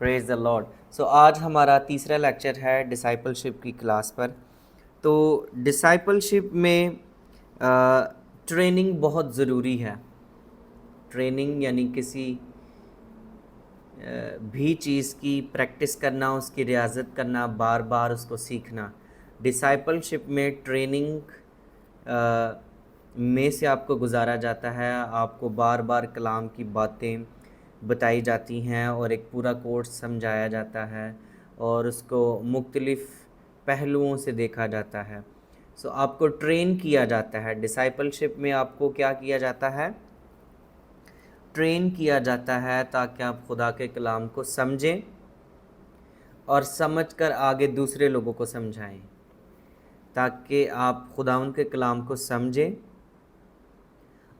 Praise the Lord. सो आज हमारा तीसरा लेक्चर है डिसाइपलशिप की क्लास पर। तो डिसाइपलशिप में ट्रेनिंग बहुत ज़रूरी है। ट्रेनिंग यानी किसी भी चीज़ की प्रैक्टिस करना, उसकी रियाजत करना, बार बार उसको सीखना। डिसाइपलशिप में ट्रेनिंग में से आपको गुजारा जाता है। आपको बार बार कलाम की बातें बताई जाती हैं और एक पूरा कोर्स समझाया जाता है और उसको मुख्तलिफ़ पहलुओं से देखा जाता है। सो आपको ट्रेन किया जाता है। डिसाइपलशिप में आपको क्या किया जाता है? ट्रेन किया जाता है ताकि आप खुदा के कलाम को समझें और समझकर आगे दूसरे लोगों को समझाएं, ताकि आप खुदावंद के कलाम को समझें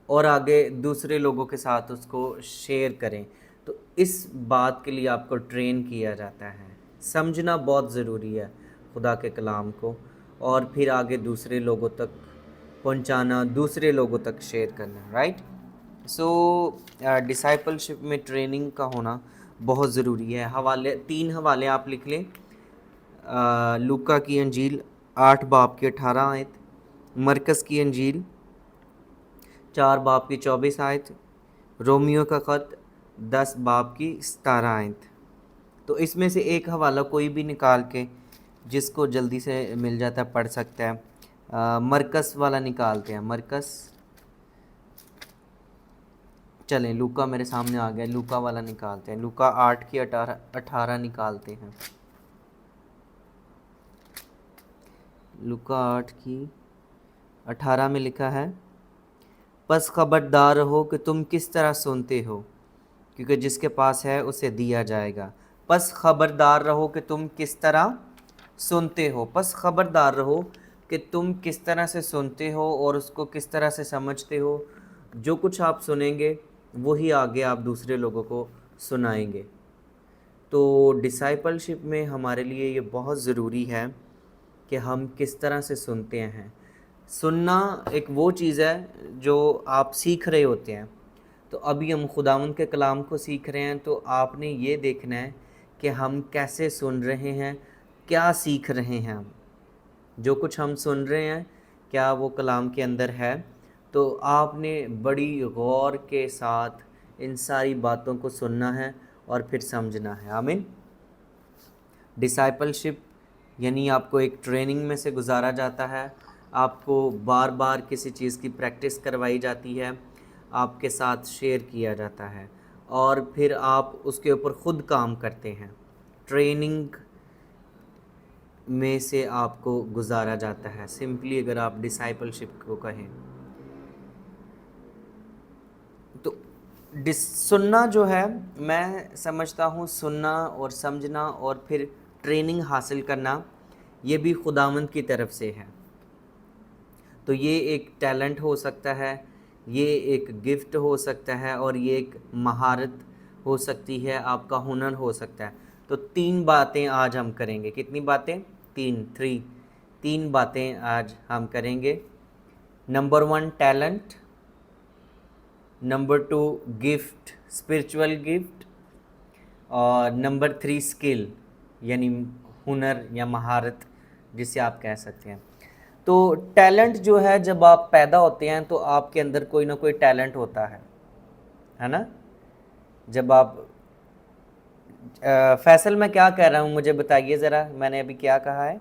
और आगे दूसरे लोगों के साथ उसको शेयर करें। तो इस बात के लिए आपको ट्रेन किया जाता है। समझना बहुत ज़रूरी है खुदा के कलाम को, और फिर आगे दूसरे लोगों तक पहुंचाना, दूसरे लोगों तक शेयर करना। राइट। सो डिसाइपलशिप में ट्रेनिंग का होना बहुत ज़रूरी है। तीन हवाले आप लिख लें। लूका की अंजील 8 बाब की 18 आयत, मरकस की अंजील 4 बाब की 24 आयत, रोमियो का ख़त 10 बाब की 17 आयत। तो इसमें से एक हवाला कोई भी निकाल के, जिसको जल्दी से मिल जाता है, पढ़ सकता है। मरकस वाला निकालते हैं। मरकस, चलें, लूका मेरे सामने आ गया, लूका वाला निकालते हैं। लूका 8 की 18 निकालते हैं। लूका 8 की 18 में लिखा है, बस खबरदार रहो कि तुम किस तरह सुनते हो, क्योंकि जिसके पास है उसे दिया जाएगा। बस खबरदार रहो कि तुम किस तरह सुनते हो। बस खबरदार रहो कि तुम किस तरह से सुनते हो और उसको किस तरह से समझते हो। जो कुछ आप सुनेंगे वही आगे आप दूसरे लोगों को सुनाएंगे। तो डिसाइपलशिप में हमारे लिए ये बहुत ज़रूरी है कि हम किस तरह से सुनते हैं। सुनना एक वो चीज़ है जो आप सीख रहे होते हैं। तो अभी हम खुदावंद के कलाम को सीख रहे हैं, तो आपने ये देखना है कि हम कैसे सुन रहे हैं, क्या सीख रहे हैं हम। जो कुछ हम सुन रहे हैं क्या वो कलाम के अंदर है। तो आपने बड़ी गौर के साथ इन सारी बातों को सुनना है और फिर समझना है। आमीन। डिसाइपलशिप यानी आपको एक ट्रेनिंग में से गुजारा जाता है। आपको बार बार किसी चीज़ की प्रैक्टिस करवाई जाती है, आपके साथ शेयर किया जाता है और फिर आप उसके ऊपर ख़ुद काम करते हैं। ट्रेनिंग में से आपको गुजारा जाता है, सिंपली अगर आप डिसाइपलशिप को कहें तो। सुनना जो है, मैं समझता हूँ सुनना और समझना और फिर ट्रेनिंग हासिल करना, ये भी खुदावंद की तरफ से है। तो ये एक टैलेंट हो सकता है, ये एक गिफ्ट हो सकता है और ये एक महारत हो सकती है, आपका हुनर हो सकता है। तो 3 बातें आज हम करेंगे। कितनी बातें? 3 बातें आज हम करेंगे। Number 1 talent, number 2 gift, spiritual gift, और नंबर 3 स्किल यानी हुनर या महारत जिसे आप कह सकते हैं। तो टैलेंट जो है, जब आप पैदा होते हैं तो आपके अंदर कोई ना कोई टैलेंट होता है ना। जब आप फैसल, मैं क्या कह रहा हूँ मुझे बताइए ज़रा, मैंने अभी क्या कहा है?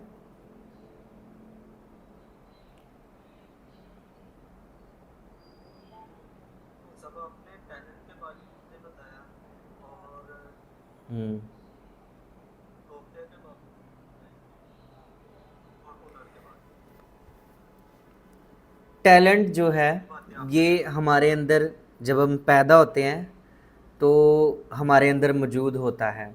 सब अपने टैलेंट के बारे में बताया और हम्म सॉफ्टवेयर के बारे में और हुनर के बारे में टैलेंट जो है, तीन बातें आपने ये बताई। हमारे अंदर जब हम पैदा होते हैं तो हमारे अंदर मौजूद होता है।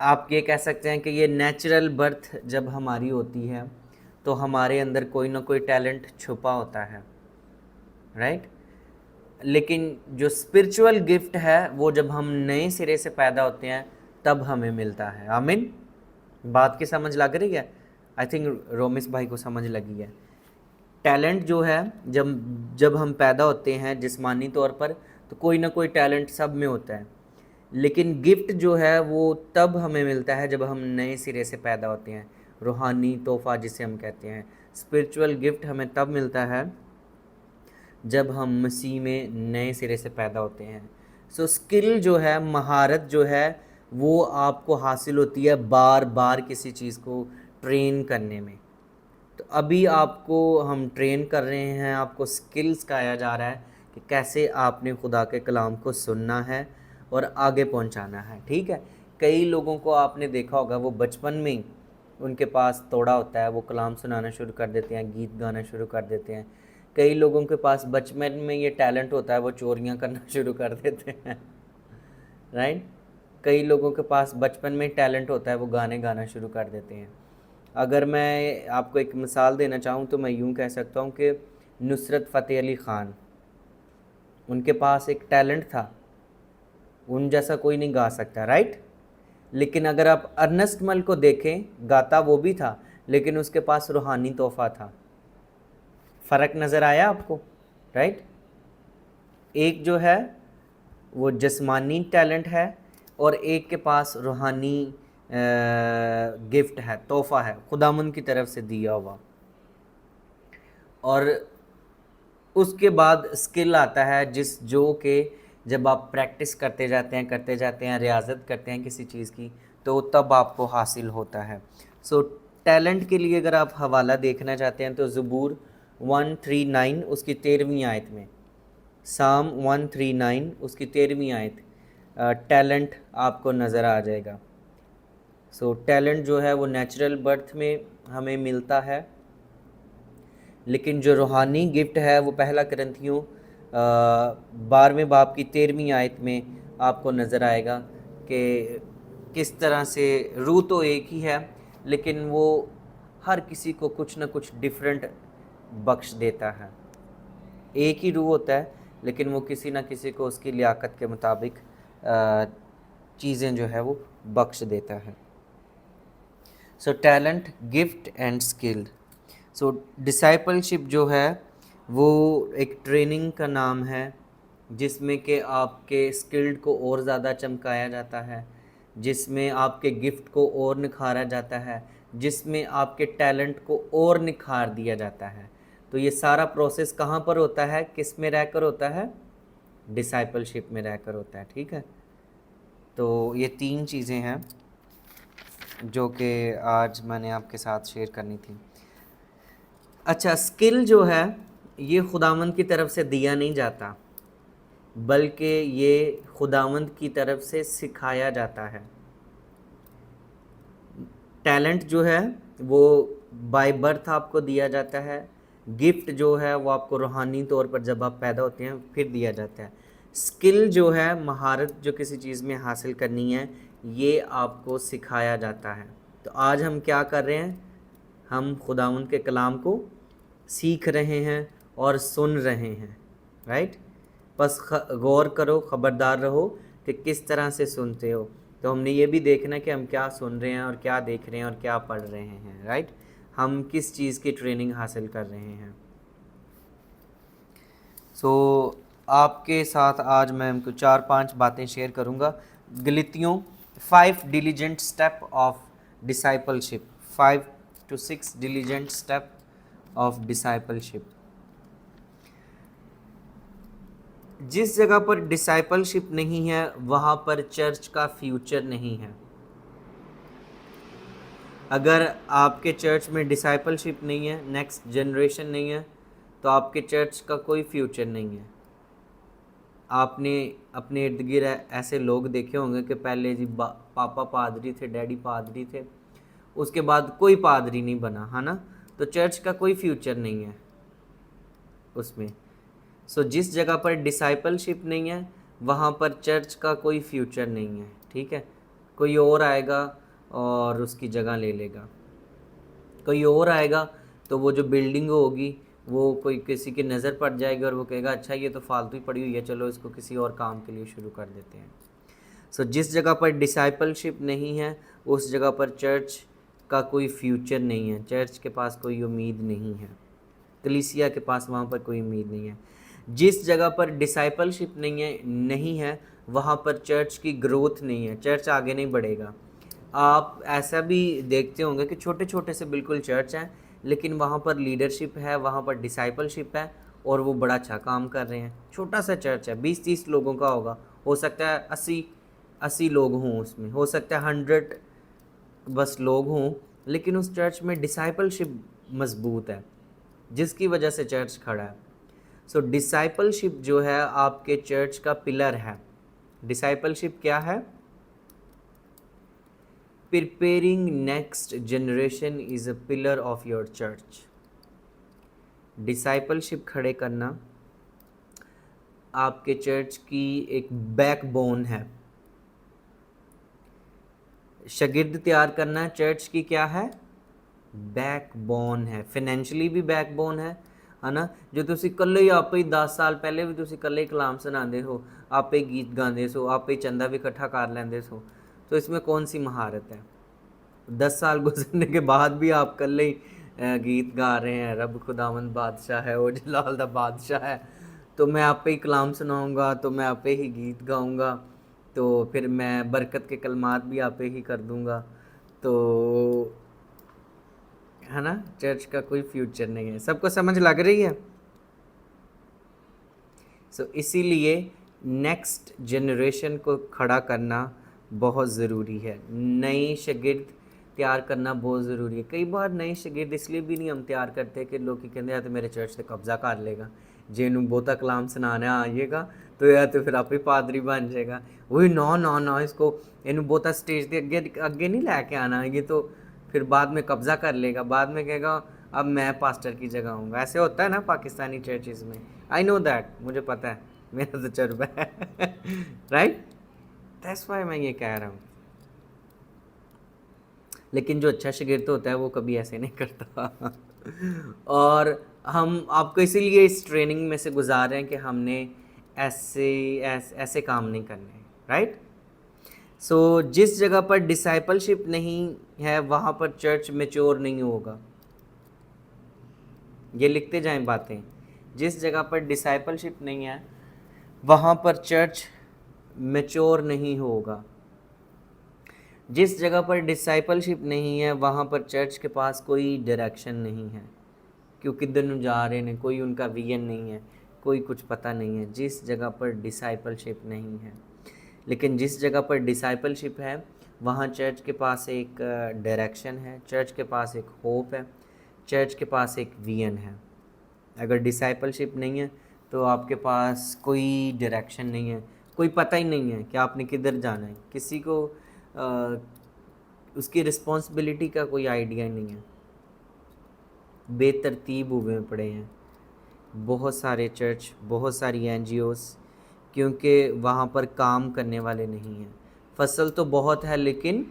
आप ये कह सकते हैं कि ये नेचुरल बर्थ जब हमारी होती है तो हमारे अंदर कोई ना कोई टैलेंट छुपा होता है। राइट। लेकिन जो स्पिरिचुअल गिफ्ट है वो जब हम नए सिरे से पैदा होते हैं तब हमें मिलता है। आमीन। बात की समझ लग रही है? आई थिंक रोमिस भाई को समझ लगी है। टैलेंट जो है, जब जब हम पैदा होते हैं जिस्मानी तौर पर, तो कोई ना कोई टैलेंट सब में होता है, लेकिन गिफ्ट जो है वो तब हमें मिलता है जब हम नए सिरे से पैदा होते हैं। रूहानी तोहफ़ा जिसे हम कहते हैं, स्पिरिचुअल गिफ्ट हमें तब मिलता है जब हम मसीह में नए सिरे से पैदा होते हैं। सो स्किल जो है, महारत जो है, वो आपको हासिल होती है बार बार किसी चीज़ को ट्रेन करने में। तो अभी आपको हम ट्रेन कर रहे हैं, आपको स्किल सिखाया जा रहा है कि कैसे आपने खुदा के कलाम को सुनना है और आगे पहुंचाना है। ठीक है, कई लोगों को आपने देखा होगा वो बचपन में ही उनके पास तोड़ा होता है, वो कलाम सुनाना शुरू कर देते हैं, गीत गाना शुरू कर देते हैं। कई लोगों के पास बचपन में ये टैलेंट होता है, वो चोरियां करना शुरू कर देते हैं, राइट। कई लोगों के पास बचपन में टैलेंट होता है, वो गाने गाना शुरू कर देते हैं। अगर मैं आपको एक मिसाल देना चाहूँ तो मैं यूँ कह सकता हूँ कि नुसरत फ़तेह अली ख़ान, उनके पास एक टैलेंट था, उन जैसा कोई नहीं गा सकता, राइट। लेकिन अगर आप अर्नेस्ट मल को देखें, गाता वो भी था, लेकिन उसके पास रूहानी तोहफ़ा था। फ़र्क नज़र आया आपको, राइट। एक जो है वो जिस्मानी टैलेंट है और एक के पास रूहानी गिफ्ट है, तोहफ़ा है, खुदावंद की तरफ से दिया हुआ। और उसके बाद स्किल आता है जो कि जब आप प्रैक्टिस करते जाते हैं, रियाजत करते हैं किसी चीज़ की, तो तब आपको हासिल होता है। सो टैलेंट के लिए अगर आप हवाला देखना चाहते हैं तो ज़बूर 139 उसकी 13वीं आयत में, साम 139 उसकी 13वीं आयत, टैलेंट आपको नज़र आ जाएगा। सो टैलेंट जो है वो नेचुरल बर्थ में हमें मिलता है, लेकिन जो रूहानी गिफ्ट है वो पहला करंथियों 12वें बाब की 13वीं आयत में आपको नज़र आएगा कि किस तरह से रूह तो एक ही है, लेकिन वो हर किसी को कुछ ना कुछ डिफरेंट बख्श देता है। एक ही रूह होता है, लेकिन वो किसी ना किसी को उसकी लियाकत के मुताबिक चीज़ें जो है वो बख्श देता है। So talent, gift and skilled. So discipleship जो है वो एक ट्रेनिंग का नाम है, जिसमें कि आपके स्किल्ड को और ज़्यादा चमकाया जाता है, जिसमें आपके गिफ्ट को और निखारा जाता है, जिसमें आपके टैलेंट को और निखार दिया जाता है। तो ये सारा प्रोसेस कहाँ पर होता है, किस में रहकर होता है? डिसाइपलशिप में रहकर होता है। ठीक है, तो ये 3 चीज़ें हैं जो कि आज मैंने आपके साथ शेयर करनी थी। अच्छा, स्किल जो है ये खुदावंद की तरफ से दिया नहीं जाता, बल्कि ये खुदावंद की तरफ से सिखाया जाता है। टैलेंट जो है वो बाय बर्थ आपको दिया जाता है, गिफ्ट जो है वो आपको रूहानी तौर पर जब आप पैदा होते हैं फिर दिया जाता है। स्किल जो है, महारत जो किसी चीज़ में हासिल करनी है, ये आपको सिखाया जाता है। तो आज हम क्या कर रहे हैं, हम खुदावंद के कलाम को सीख रहे हैं और सुन रहे हैं, राइट। बस गौर करो, ख़बरदार रहो कि किस तरह से सुनते हो। तो हमने ये भी देखना कि हम क्या सुन रहे हैं और क्या देख रहे हैं और क्या पढ़ रहे हैं, राइट। हम किस चीज़ की ट्रेनिंग हासिल कर रहे हैं। सो आपके साथ आज मैं उनको 4-5 बातें शेयर करूँगा। गलतियों 5 diligent step of discipleship, 5 to 6 diligent step of discipleship. जिस जगह पर डिसाइपलशिप नहीं है वहाँ पर चर्च का फ्यूचर नहीं है। अगर आपके चर्च में डिसाइपलशिप नहीं है, नेक्स्ट जनरेशन नहीं है, तो आपके चर्च का कोई फ्यूचर नहीं है। आपने अपने इर्द गिर्द ऐसे लोग देखे होंगे कि पहले जी पापा पादरी थे, डैडी पादरी थे, उसके बाद कोई पादरी नहीं बना, है ना। तो चर्च का कोई फ्यूचर नहीं है उसमें। सो जिस जगह पर डिसाइपलशिप नहीं है वहाँ पर चर्च का कोई फ्यूचर नहीं है। ठीक है, कोई और आएगा और उसकी जगह ले लेगा, कोई और आएगा तो वो जो बिल्डिंग होगी वो कोई किसी की नज़र पड़ जाएगी और वो कहेगा अच्छा ये तो फालतू ही पड़ी हुई है, चलो इसको किसी और काम के लिए शुरू कर देते हैं। सो जिस जगह पर डिसाइपलशिप नहीं है उस जगह पर चर्च का कोई फ्यूचर नहीं है, चर्च के पास कोई उम्मीद नहीं है, कलीसिया के पास वहाँ पर कोई उम्मीद नहीं है। जिस जगह पर डिसाइपलशिप नहीं है वहाँ पर चर्च की ग्रोथ नहीं है, चर्च आगे नहीं बढ़ेगा। आप ऐसा भी देखते होंगे कि छोटे छोटे से बिल्कुल चर्च हैं, लेकिन वहाँ पर लीडरशिप है, वहाँ पर डिसाइपलशिप है, और वो बड़ा अच्छा काम कर रहे हैं। छोटा सा चर्च है, 20-30 लोगों का होगा, हो सकता है 80 लोग हों उसमें, हो सकता है 100 बस लोग हों, लेकिन उस चर्च में डिसाइपलशिप मजबूत है, जिसकी वजह से चर्च खड़ा है। सो डिसाइपलशिप जो है आपके चर्च का पिलर है। डिसाइपलशिप क्या है? Preparing next generation is a pillar of your church. Discipleship खड़े करना आपके चर्च की एक बैकबोन है। शागिर्द तैयार करना चर्च की क्या है? बैकबोन है। फाइनैंशियली भी बैकबोन है ना। जो ਤੁਸੀਂ ਇਕੱਲੇ ਹੀ ਆਪੇ ਹੀ 10 ਸਾਲ ਪਹਿਲੇ ਵੀ ਤੁਸੀਂ ਇਕੱਲੇ ਹੀ ਕਲਾਮ ਸੁਣਾਉਂਦੇ ਹੋ, आपे गीत गाते सो, आपे चंदा भी इकट्ठा कर लेंदे सो, तो इसमें कौन सी महारत है? 10 साल गुजरने के बाद भी आप कल ही गीत गा रहे हैं, रब खुदावंद बादशाह है, ओ जलाल दा बादशाह है, तो मैं आप पे ही कलाम सुनाऊंगा, तो मैं आप पे ही गीत गाऊंगा, तो फिर मैं बरकत के कलमात भी आप पे ही कर दूंगा, तो है ना, चर्च का कोई फ्यूचर नहीं है। सबको समझ लग रही है? इसीलिए नेक्स्ट जनरेशन को खड़ा करना बहुत ज़रूरी है। नई शागिर्द तैयार करना बहुत ज़रूरी है। कई बार नए शागिर्द इसलिए भी नहीं हम तैयार करते कि लोग कहते हैं तो मेरे चर्च से कब्जा कर लेगा, जे इनू बहुता कलाम सुनाना आइएगा तो या तो फिर आप ही पादरी बन जाएगा। वही ना ना ना, इसको इनू बहुता स्टेज के अगे नहीं लैके आना, ये तो फिर बाद में कब्ज़ा कर लेगा, बाद में कहेगा अब मैं पास्टर की जगह आऊँगा। ऐसे होता है ना पाकिस्तानी चर्चिज़ में। आई नो दैट, मुझे पता है, मेरा तो तजुर्बा है राइट, दैट्स वाई मैं ये कह रहा हूँ। लेकिन जो अच्छा शागिर्द होता है वो कभी ऐसे नहीं करता और हम आपको इसीलिए इस ट्रेनिंग में से गुजार रहे हैं कि हमने ऐसे काम नहीं करने, राइट। सो जिस जगह पर डिसाइपलशिप नहीं है वहाँ पर चर्च मैच्योर नहीं होगा। ये लिखते जाएं बातें, जिस जगह पर डिसाइपलशिप नहीं है वहाँ पर चर्च मैच्योर नहीं होगा। जिस जगह पर डिसाइपलशिप नहीं है वहाँ पर चर्च के पास कोई डायरेक्शन नहीं है, क्यों किधर ਨੂੰ जा रहे हैं, कोई उनका विजन नहीं है, कोई कुछ पता नहीं है। जिस जगह पर डिसाइपलशिप नहीं है, लेकिन जिस जगह पर डिसाइपलशिप है वहाँ चर्च के पास एक डायरेक्शन है, चर्च के पास एक होप है, चर्च के पास एक विजन है। अगर डिसाइपलशिप नहीं है तो आपके पास कोई डायरेक्शन नहीं है, कोई पता ही नहीं है कि आपने किधर जाना है, किसी को उसकी रिस्पॉन्सिबिलिटी का कोई आइडिया नहीं है। बेतरतीब हुए पड़े हैं बहुत सारे चर्च, बहुत सारी NGOs, क्योंकि वहाँ पर काम करने वाले नहीं हैं। फसल तो बहुत है लेकिन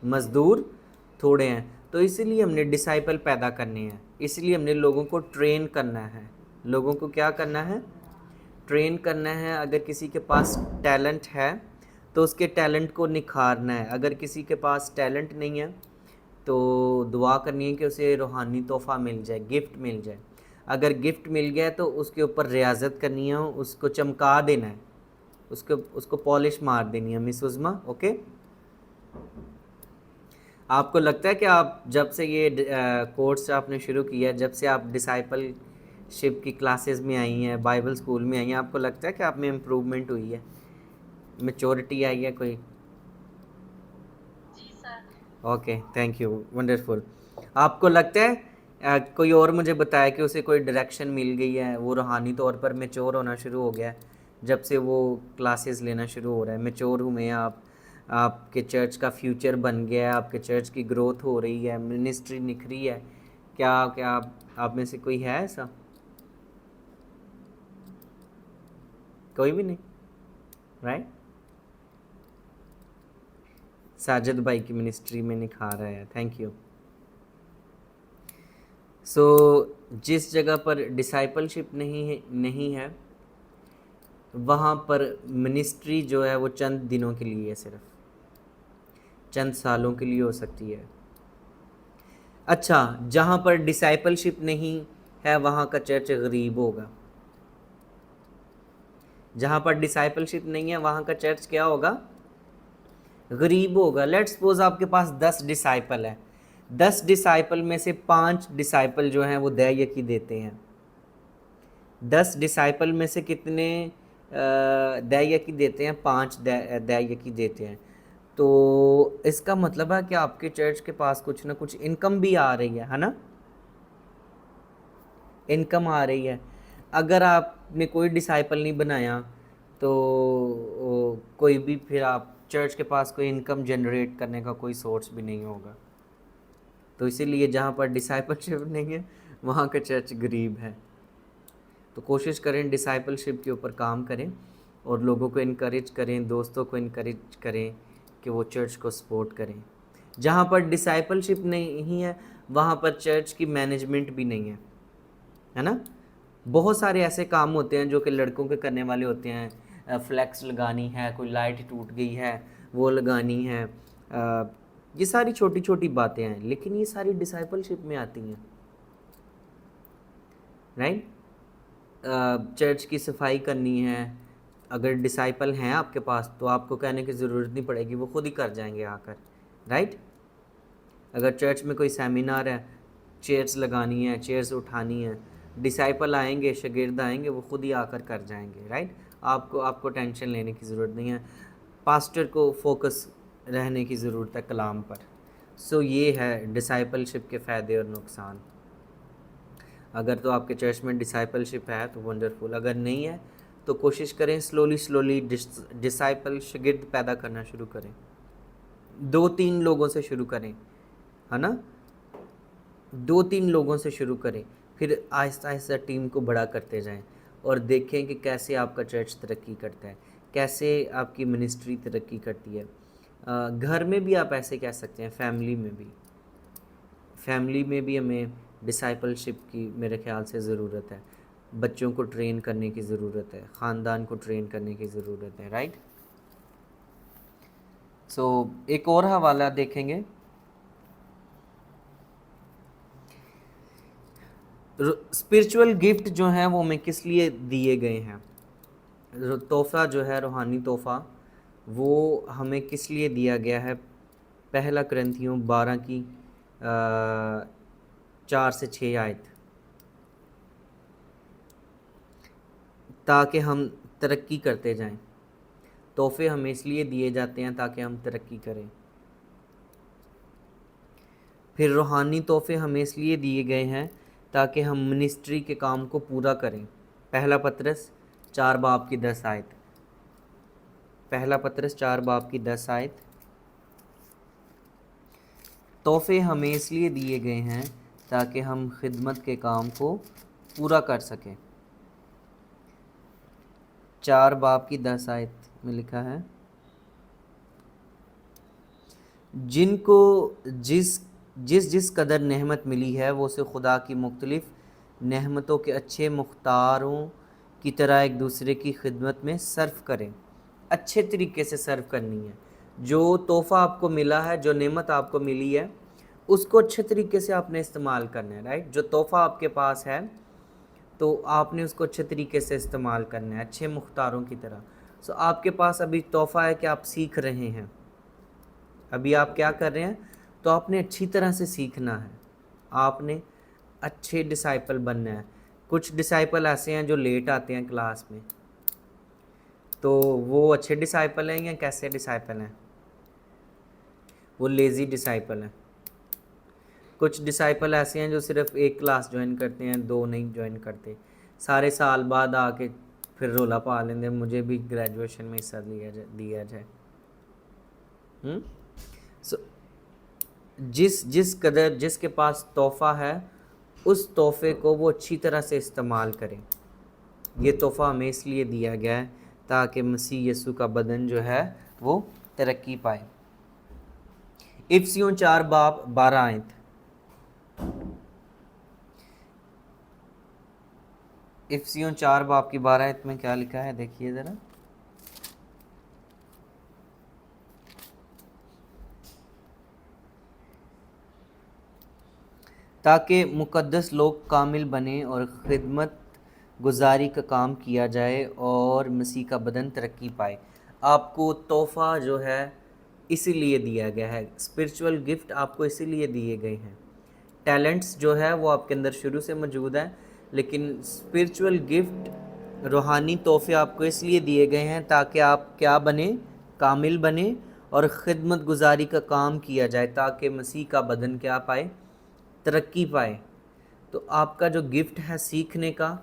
मज़दूर थोड़े हैं। तो इसीलिए हमने डिसाइपल पैदा करने हैं, इसलिए हमने लोगों को ट्रेन करना है। लोगों को क्या करना है? ट्रेन करना है। अगर किसी के पास टैलेंट है तो उसके टैलेंट को निखारना है। अगर किसी के पास टैलेंट नहीं है तो दुआ करनी है कि उसे रूहानी तोहफ़ा मिल जाए, गिफ्ट मिल जाए। अगर गिफ्ट मिल गया तो उसके ऊपर रियाजत करनी है, उसको चमका देना है, उसको पॉलिश मार देनी है। Miss उज़मा, okay. आपको लगता है कि आप जब से ये कोर्स आपने शुरू किया, जब से आप डिसाइपलशिप की क्लासेस में आई हैं, बाइबल स्कूल में आई हैं, आपको लगता है कि आप में इम्प्रूवमेंट हुई है, मैच्योरिटी आई है कोई? जी sir. Okay, thank you, wonderful. आपको लगता है कोई और मुझे बताया कि उसे कोई डायरेक्शन मिल गई है, वो रूहानी तौर पर मैच्योर होना शुरू हो गया है जब से वो क्लासेस लेना शुरू हो रहा है? मैच्योर हुए हैं आप, आपके चर्च का फ्यूचर बन गया है, आपके चर्च की ग्रोथ हो रही है, मिनिस्ट्री निखरी है। क्या क्या आप में से कोई है ऐसा? कोई भी नहीं, राइट। साजिद भाई की मिनिस्ट्री में निखार रहा है, थैंक यू। सो जिस जगह पर डिसाइपलशिप नहीं है वहाँ पर मिनिस्ट्री जो है वो चंद दिनों के लिए है, सिर्फ चंद सालों के लिए हो सकती है। अच्छा, जहाँ पर डिसाइपलशिप नहीं है वहाँ का चर्च गरीब होगा। जहाँ पर डिसाइपलशिप नहीं है वहाँ का चर्च क्या होगा, गरीब होगा। लेट्स सपोज आपके पास 10 डिसाइपल है, 10 डिसाइपल में से 5 डिसाइपल जो हैं वो दैयकी देते हैं। 10 डिसाइपल में से कितने दैयकी देते हैं, 5 दैयकी देते हैं। तो इसका मतलब है कि आपके चर्च के पास कुछ ना कुछ इनकम भी आ रही है ना, इनकम आ रही है। अगर आपने कोई डिसाइपल नहीं बनाया तो कोई भी, फिर आप चर्च के पास कोई इनकम जनरेट करने का कोई सोर्स भी नहीं होगा। तो इसीलिए जहाँ पर डिसाइपलशिप नहीं है वहाँ का चर्च गरीब है। तो कोशिश करें डिसाइपलशिप के ऊपर काम करें और लोगों को इनकरेज करें, दोस्तों को इनकरेज करें कि वो चर्च को सपोर्ट करें। जहाँ पर डिसाइपलशिप नहीं है वहाँ पर चर्च की मैनेजमेंट भी नहीं है ना। बहुत सारे ऐसे काम होते हैं जो कि लड़कों के करने वाले होते हैं, फ्लैक्स लगानी है, कोई लाइट टूट गई है वो लगानी है, ये सारी छोटी छोटी बातें हैं, लेकिन ये सारी डिसाइपलशिप में आती हैं, राइट। चर्च की सफाई करनी है, अगर डिसाइपल हैं आपके पास तो आपको कहने की ज़रूरत नहीं पड़ेगी, वो खुद ही कर जाएंगे आकर, राइट। अगर चर्च में कोई सेमिनार है, चेयर्स लगानी है, चेयर्स उठानी है, डिसाइपल आएंगे, शागिर्द आएंगे, वो खुद ही आकर कर जाएंगे, राइट। आपको टेंशन लेने की ज़रूरत नहीं है, पास्टर को फोकस रहने की ज़रूरत है कलाम पर। सो ये है डिसाइपलशिप के फ़ायदे और नुकसान। अगर तो आपके चर्च में डिसाइपलशिप है तो वंडरफुल, अगर नहीं है तो कोशिश करें स्लोली डिसाइपल शागिर्द पैदा करना शुरू करें, 2-3 लोगों से शुरू करें, है ना, 2-3 लोगों से शुरू करें, फिर आहिस्ता आहिस्ता टीम को बड़ा करते जाएं और देखें कि कैसे आपका चर्च तरक्की करता है, कैसे आपकी मिनिस्ट्री तरक्की करती है। घर में भी आप ऐसे कह सकते हैं, फैमिली में भी हमें डिसाइपलशिप की मेरे ख्याल से ज़रूरत है। बच्चों को ट्रेन करने की ज़रूरत है, ख़ानदान को ट्रेन करने की ज़रूरत है, राइट। सो एक और हवाला देखेंगे, स्पिरिचुअल गिफ्ट जो हैं वो हमें किस लिए दिए गए हैं, तोहफ़ा जो है, रूहानी तोहफ़ा, वो हमें किस लिए दिया गया है। पहला कुरिन्थियों 12 की 4 से 6 आयत, ताकि हम तरक्की करते जाएं। तोहफ़े हमें इसलिए दिए जाते हैं ताकि हम तरक्की करें। फिर रूहानी तोहफ़े हमें इसलिए दिए गए हैं ताकि हम मिनिस्ट्री के काम को पूरा करें। पहला पतरस 4 बाब की 10 आयत, पहला पतरस 4 बाब की 10 आयत, तोहफ़े हमें इसलिए दिए गए हैं ताकि हम खिदमत के काम को पूरा कर सकें। 4 बाब की 10 आयत में लिखा है, जिनको जिस जिस जिस कदर नेमत मिली है वो से खुदा की मुख्तलिफ नेमतों के अच्छे मुख्तारों की तरह एक दूसरे की खिदमत में सर्व करें। अच्छे तरीके से सर्व करनी है। जो तोहफ़ा आपको मिला है, जो नेमत आपको मिली है, उसको अच्छे तरीके से आपने इस्तेमाल करना है, राइट। जो तोहफ़ा आपके पास है तो आपने उसको अच्छे तरीके से इस्तेमाल करना है, अच्छे मुख्तारों की तरह। सो आपके पास अभी तोहफ़ा है कि आप सीख रहे हैं, अभी आप क्या कर रहे हैं, तो आपने अच्छी तरह से सीखना है, आपने अच्छे डिसाइपल बनना है। कुछ डिसाइपल ऐसे हैं जो लेट आते हैं क्लास में, तो वो अच्छे डिसाइपल हैं या कैसे डिसाइपल हैं, वो लेज़ी डिसाइपल हैं। कुछ डिसाइपल ऐसे हैं जो सिर्फ एक क्लास ज्वाइन करते हैं, 2 नहीं ज्वाइन करते, सारे साल बाद आके फिर रोला पा लेंगे मुझे भी ग्रेजुएशन में हिस्सा दिया जाए। सो जिसके पास तोहफ़ा है उस तोहफ़े को वो अच्छी तरह से इस्तेमाल करें। ये तोहफ़ा हमें इसलिए दिया गया है ताकि मसीह यीशु का बदन जो है वो तरक्की पाए। इफिसियों 4 बाब 12 आयत, इफिसियों 4 बाब की 12 आयत में क्या लिखा है, देखिए ज़रा। ताकि मुकद्दस लोग कामिल बने और खिदमत गुजारी का काम किया जाए और मसीह का बदन तरक्की पाए। आपको तोहफ़ा जो है इसीलिए दिया गया है, स्पिरिचुअल गिफ्ट आपको इसीलिए दिए गए हैं। टैलेंट्स जो है वो आपके अंदर शुरू से मौजूद है, लेकिन स्पिरिचुअल गिफ्ट, रूहानी तोहफ़े आपको इसलिए दिए गए हैं ताकि आप क्या बने, कामिल बने और ख़िदमत गुजारी का काम किया जाए, ताकि मसीह का बदन क्या पाए, तरक्की पाए। तो आपका जो गिफ्ट है सीखने का,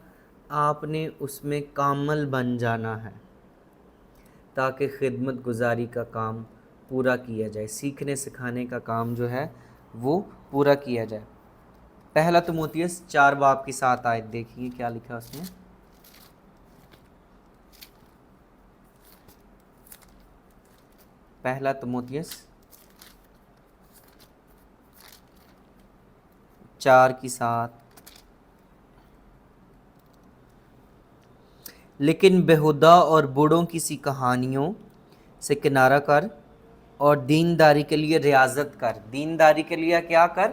आपने उसमें कामिल बन जाना है ताकि ख़िदमत गुजारी का काम पूरा किया जाए, सीखने सिखाने का काम जो है वो पूरा किया जाए। पहला तीमुथियुस 4 बाब की 7 आयत देखिए क्या लिखा उसमें। पहला तीमुथियुस 4 की 7। लेकिन बेहुदा और बूढ़ों की सी कहानियों से किनारा कर और दीनदारी के लिए रियाजत कर। दीनदारी के लिए क्या कर,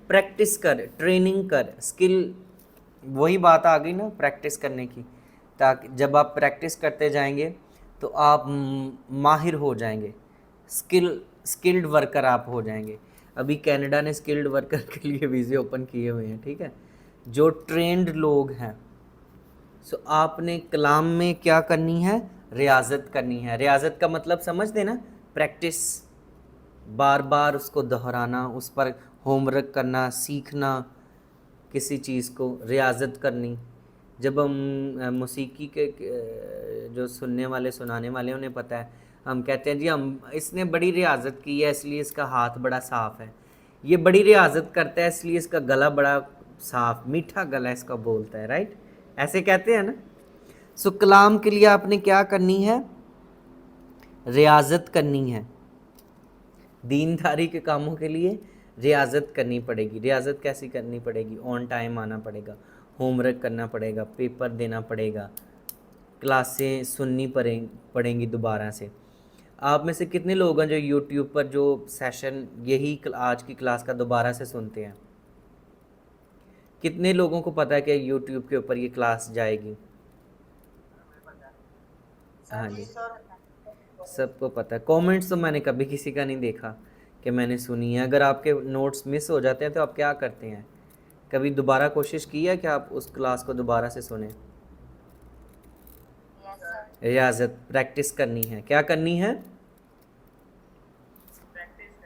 प्रैक्टिस कर, ट्रेनिंग कर, स्किल, वही बात आ गई ना प्रैक्टिस करने की। ताकि जब आप प्रैक्टिस करते जाएंगे तो आप माहिर हो जाएंगे, स्किल्ड वर्कर आप हो जाएंगे। अभी कनाडा ने स्किल्ड वर्कर के लिए वीज़े ओपन किए हुए हैं, ठीक है, जो ट्रेंड लोग हैं। सो आपने कलाम में क्या करनी है, रियाजत करनी है। रियाजत का मतलब समझ देना, प्रैक्टिस, बार बार उसको दोहराना, उस पर होमवर्क करना, सीखना, किसी चीज़ को रियाजत करनी। जब हम मौसीकी के जो सुनने वाले सुनाने वाले उन्हें पता है, हम कहते हैं जी हम इसने बड़ी रियाजत की है इसलिए इसका हाथ बड़ा साफ़ है, ये बड़ी रियाजत करता है इसलिए इसका गला बड़ा साफ़ मीठा गला इसका बोलता है, राइट, ऐसे कहते हैं ना। सो कलाम के लिए आपने क्या करनी है, रियाजत करनी है। दीनदारी के कामों के लिए रियाजत करनी पड़ेगी। रियाजत कैसी करनी पड़ेगी, ऑन टाइम आना पड़ेगा, होमवर्क करना पड़ेगा, पेपर देना पड़ेगा, क्लासें सुननी पड़ेंगी दोबारा से। आप में से कितने लोग हैं जो यूट्यूब पर जो सेशन यही आज की क्लास का दोबारा से सुनते हैं? कितने लोगों को पता है कि यूट्यूब के ऊपर ये क्लास जाएगी? हाँ जी, सबको पता है। कमेंट्स तो मैंने कभी किसी का नहीं देखा कि मैंने सुनी है। अगर आपके नोट्स मिस हो जाते हैं तो आप क्या करते हैं, कभी दोबारा कोशिश की है कि आप उस क्लास को दोबारा से सुने? रियाजत, प्रैक्टिस करनी है। क्या करनी है,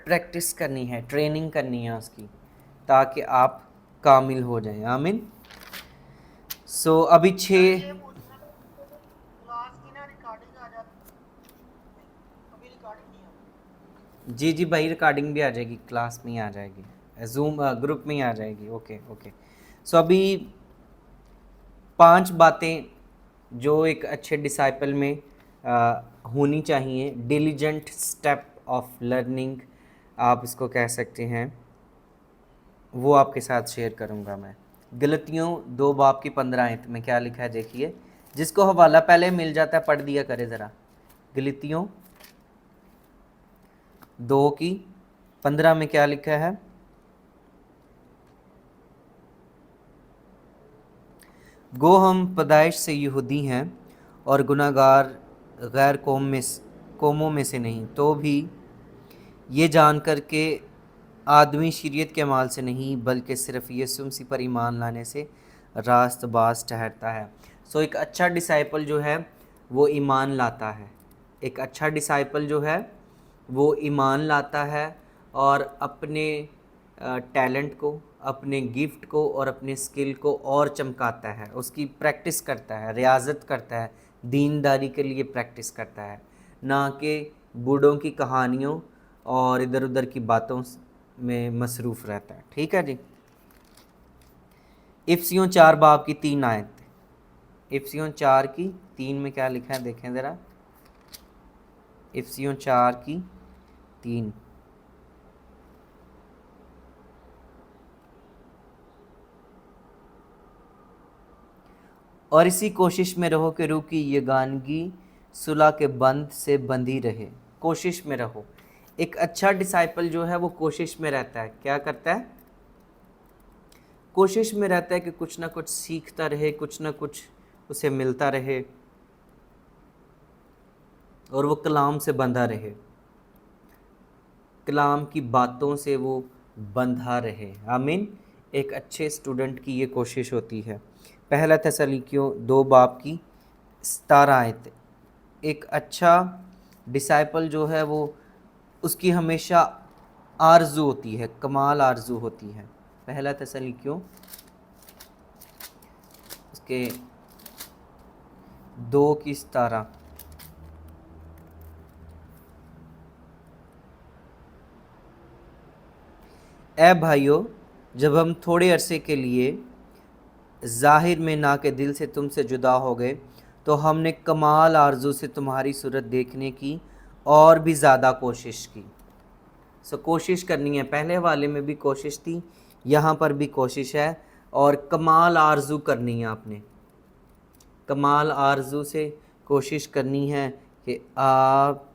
प्रैक्टिस करनी है, ट्रेनिंग करनी है उसकी, ताकि आप कामिल हो जाएं। आमीन। सो अभी 6 क्लास की ना रिकॉर्डिंग आ जाती, अभी रिकॉर्डिंग नहीं आ रही। जी भाई, रिकॉर्डिंग भी आ जाएगी, क्लास में ही आ जाएगी, जूम ग्रुप में ही आ जाएगी। Okay okay. सो अभी 5 बातें जो एक अच्छे डिसाइपल में होनी चाहिए, डिलीजेंट स्टेप ऑफ लर्निंग आप इसको कह सकते हैं, वो आपके साथ शेयर करूंगा मैं। गलतियों 2 बाब की 15 आयत में क्या लिखा है देखिए, जिसको हवाला पहले मिल जाता है पढ़ दिया करे ज़रा। गलतियों 2 की 15 में क्या लिखा है, गो हम पैदाइश से यहूदी हैं और गुनाहगार गैर कौमों में से नहीं, तो भी ये जान कर के आदमी शरीयत के अमाल से नहीं बल्कि सिर्फ यीशु मसीह पर ईमान लाने से रास्तबाज ठहरता है। सो एक अच्छा डिसाइपल जो है वो ईमान लाता है, एक अच्छा डिसाइपल जो है वो ईमान लाता है और अपने टैलेंट को, अपने गिफ्ट को और अपने स्किल को और चमकाता है, उसकी प्रैक्टिस करता है, रियाजत करता है, दीनदारी के लिए प्रैक्टिस करता है, ना कि बूढ़ों की कहानियों और इधर उधर की बातों में मसरूफ़ रहता है। ठीक है जी। इफ्सियों 4 बाब की 3 आयत, इफ्सियों 4 की 3 में क्या लिखा है देखें ज़रा। इफ्सियों 4 की 3, और इसी कोशिश में रहो कि रूह की यगानगी सुलह के बंध से बंधी रहे। कोशिश में रहो। एक अच्छा डिसाइपल जो है वो कोशिश में रहता है, क्या करता है, कोशिश में रहता है कि कुछ ना कुछ सीखता रहे, कुछ ना कुछ उसे मिलता रहे और वो कलाम से बंधा रहे, कलाम की बातों से वो बंधा रहे। आमीन। एक अच्छे स्टूडेंट की ये कोशिश होती है। पहला थिस्सलुनीकियों 2 बाब की 17 आयत। एक अच्छा डिसाइपल जो है वो उसकी हमेशा आरजू होती है, कमाल आरजू होती है। पहला थिस्सलुनीकियों उसके 2 की 17। ए भाइयों, जब हम थोड़े अरसे के लिए ज़ाहिर में ना के दिल से तुमसे जुदा हो गए, तो हमने कमाल आरजू से तुम्हारी सूरत देखने की और भी ज़्यादा कोशिश की। कोशिश करनी है, पहले वाले में भी कोशिश थी, यहाँ पर भी कोशिश है, और कमाल आरजू करनी है। आपने कमाल आरजू से कोशिश करनी है कि आप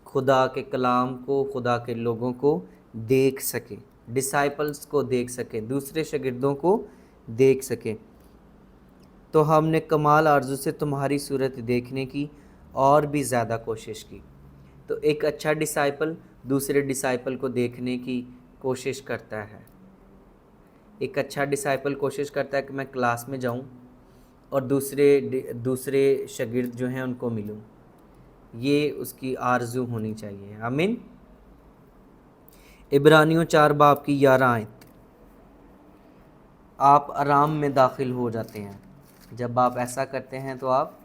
खुदा के कलाम को, खुदा के लोगों को देख सके, डिसाइपल्स को देख सके, दूसरे शागिर्दों को देख सके। तो हमने कमाल आरजू से तुम्हारी सूरत देखने की और भी ज़्यादा कोशिश की। तो एक अच्छा डिसाइपल दूसरे डिसाइपल को देखने की कोशिश करता है। एक अच्छा डिसाइपल कोशिश करता है कि मैं क्लास में जाऊं और दूसरे शागिर्द जो हैं उनको मिलूं। ये उसकी आरजू होनी चाहिए। आमीन। इब्रानियों 4 बाब की 11 आयत। आप आराम में दाखिल हो जाते हैं। जब आप ऐसा करते हैं तो आप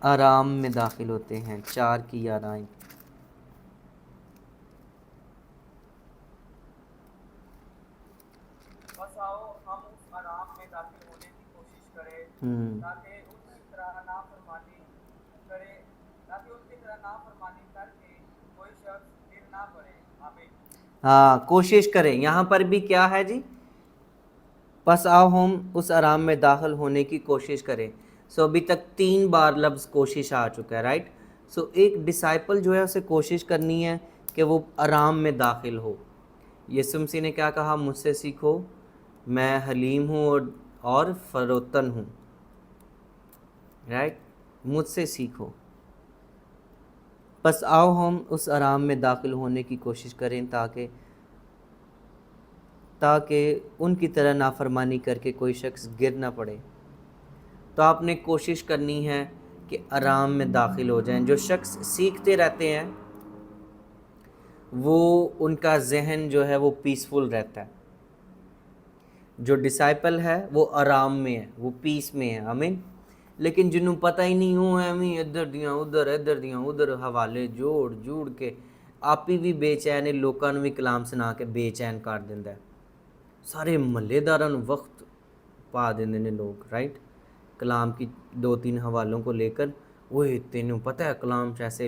आराम में दाखिल होते हैं। 4 की 11 आयत। बस आओ हम उस आराम में दाखिल होने की कोशिश करें, ताकि उनकी तरह नाफरमानी करके कोई शख्स गिर ना पड़े। आमीन। हाँ, कोशिश करें। यहाँ पर भी क्या है जी? बस आओ हम उस आराम में दाखिल होने की कोशिश करें। अभी तक 3 बार लफ्ज़ कोशिश आ चुका है, राइट। एक डिसाइपल जो है उसे कोशिश करनी है कि वो आराम में दाखिल हो। यीशु मसीह ने क्या कहा? मुझसे सीखो, मैं हलीम हूँ और फरोतन हूँ, राइट। मुझसे सीखो। बस आओ हम उस आराम में दाखिल होने की कोशिश करें ताकि उनकी तरह नाफरमानी करके कोई शख्स गिर ना पड़े। तो आपने कोशिश करनी है कि आराम में दाखिल हो जाएं। जो शख्स सीखते रहते हैं वो उनका जहन जो है वो पीसफुल रहता है। जो डिसाइपल है वो आराम में है, वो पीस में है। आमीन। लेकिन जिन्होंने पता ही नहीं हो एवं इधर दियाँ उधर हवाले जोड़ जूड़ के आप ही भी बेचैन, लोगों भी कलाम सुना के बेचैन कर देंदा है। सारे महल्लेदारां नूं वक्त पा देंदे ने लोग, राइट। कलाम की 2-3 हवालों को लेकर, ओए तेनों पता है कलाम च ऐसे